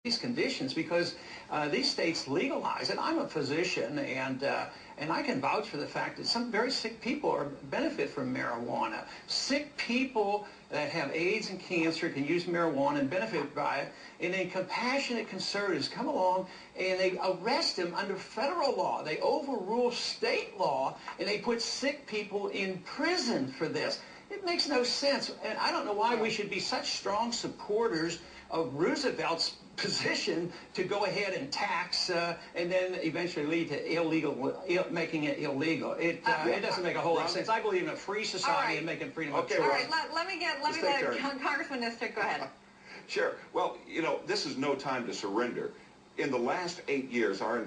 these conditions because these states legalize it. I'm a physician, and I can vouch for the fact that some very sick people benefit from marijuana. Sick people that have AIDS and cancer can use marijuana and benefit by it. And then compassionate conservatives come along and they arrest them under federal law. They overrule state law and they put sick people in prison for this. It makes no sense. And I don't know why we should be such strong supporters of Roosevelt's position to go ahead and tax and then eventually lead to making it illegal. It doesn't make a whole lot of sense. I believe in a free society and making freedom of choice. All right, let me let Congressman Istook go ahead. Sure. Well, you know, this is no time to surrender. In the last 8 years, our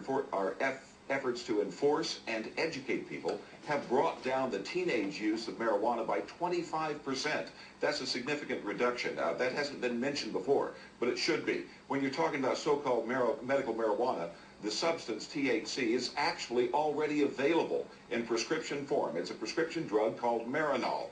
efforts to enforce and educate people have brought down the teenage use of marijuana by 25%. That's a significant reduction. That hasn't been mentioned before, but it should be. When you're talking about so-called medical marijuana, the substance THC is actually already available in prescription form. It's a prescription drug called Marinol.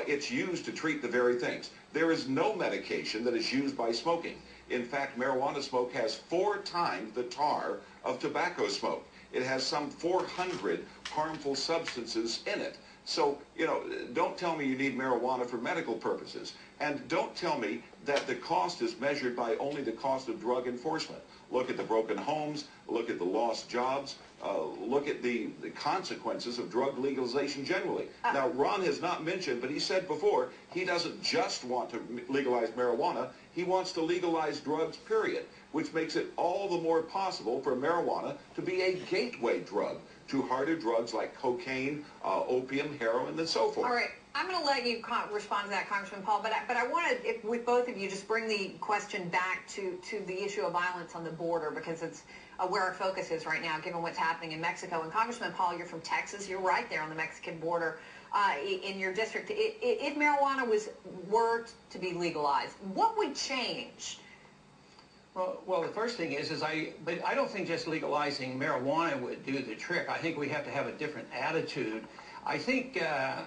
It's used to treat the very things. There is no medication that is used by smoking. In fact, marijuana smoke has 4 times the tar of tobacco smoke. It has some 400 harmful substances in it. So, you know, don't tell me you need marijuana for medical purposes. And don't tell me that the cost is measured by only the cost of drug enforcement. Look at the broken homes, look at the lost jobs, look at the consequences of drug legalization generally. Now, Ron has not mentioned, but he said before, he doesn't just want to legalize marijuana, he wants to legalize drugs, period, which makes it all the more possible for marijuana to be a gateway drug to harder drugs like cocaine, opium, heroin, and so forth. All right. I'm going to let you respond to that, Congressman Paul, but I wanted, with both of you, just bring the question back to the issue of violence on the border, because it's where our focus is right now, given what's happening in Mexico. And Congressman Paul, you're from Texas. You're right there on the Mexican border in your district. If marijuana were to be legalized, what would change? Well, the first thing is I don't think just legalizing marijuana would do the trick. I think we have to have a different attitude. I think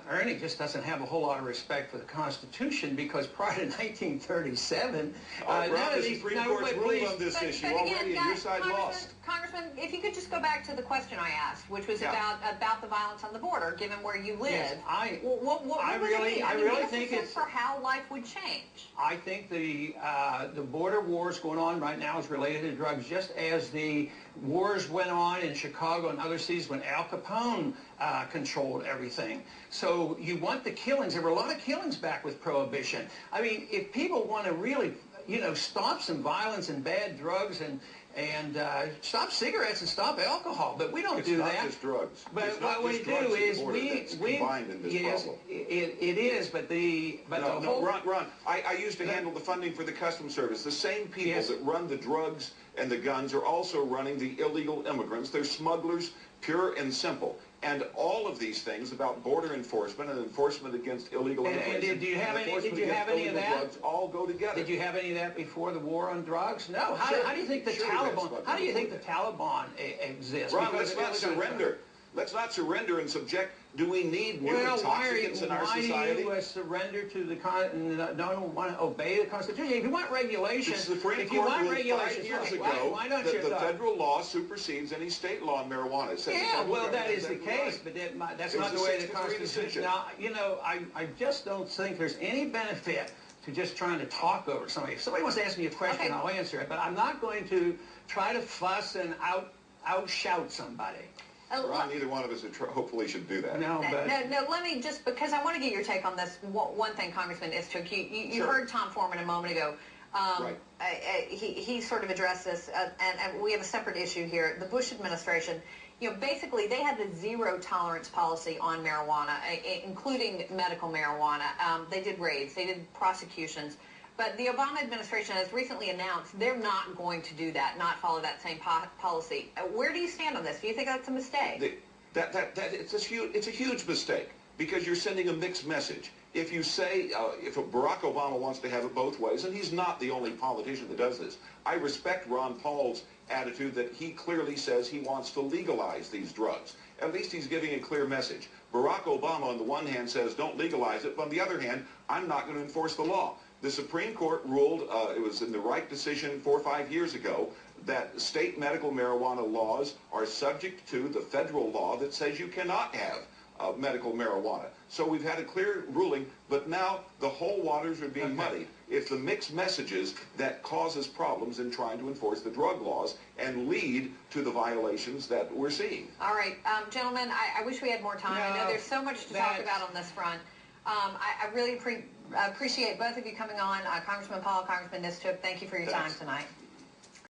Ernie just doesn't have a whole lot of respect for the Constitution, because prior to 1937, Ron, the Supreme Court's ruled on this issue already, and your side lost. Congressman, if you could just go back to the question I asked, which was about the violence on the border, given where you live. Yes, I really think it's for how life would change. I think the border wars going on right now is related to drugs, just as the wars went on in Chicago and other cities when Al Capone controlled everything. So you want the killings. There were a lot of killings back with Prohibition. I mean, if people want to really, you know, stop some violence and bad drugs and stop cigarettes and stop alcohol, but we don't do that. It's not just drugs. But what we do is we combined in this problem. It is, but Ron, I used to handle the funding for the Customs Service. The same people that run the drugs and the guns are also running the illegal immigrants. They're smugglers, pure and simple. And all of these things about border enforcement and enforcement against illegal immigration, did you have any of that? Drugs all go together. Did you have any of that before the war on drugs? No. How do you think the Taliban? How do you think the Taliban exists? Ron, let's not surrender. Let's not surrender and subject. Do we need new intoxicants in our society? Why do you surrender to the don't want to obey the Constitution? If you want regulation, the Supreme Court ruled 5 years ago that the federal law supersedes any state law on marijuana. Yeah, well, that is the case, but that's not the way the Constitution. Now, you know, I just don't think there's any benefit to just trying to talk over somebody. If somebody wants to ask me a question, I'll answer it, but I'm not going to try to fuss and outshout somebody. Ron, neither one of us hopefully should do that. No, let me just, because I want to get your take on this. One thing, Congressman Istook, you heard Tom Foreman a moment ago. He sort of addressed this, and we have a separate issue here. The Bush administration, you know, basically they had the zero tolerance policy on marijuana, including medical marijuana. They did raids, they did prosecutions. But the Obama administration has recently announced they're not going to do that, not follow that same policy. Where do you stand on this? Do you think that's a mistake? It's a huge mistake, because you're sending a mixed message. If you say, if Barack Obama wants to have it both ways, and he's not the only politician that does this, I respect Ron Paul's attitude that he clearly says he wants to legalize these drugs. At least he's giving a clear message. Barack Obama, on the one hand, says don't legalize it, but on the other hand, I'm not going to enforce the law. The Supreme Court ruled, it was in the right decision 4 or 5 years ago, that state medical marijuana laws are subject to the federal law that says you cannot have medical marijuana. So we've had a clear ruling, but now the whole waters are being muddied. It's the mixed messages that causes problems in trying to enforce the drug laws and lead to the violations that we're seeing. All right, gentlemen, I wish we had more time. I know there's so much to talk about on this front. I really appreciate both of you coming on. Congressman Paul, Congressman Istook, thank you for your time tonight.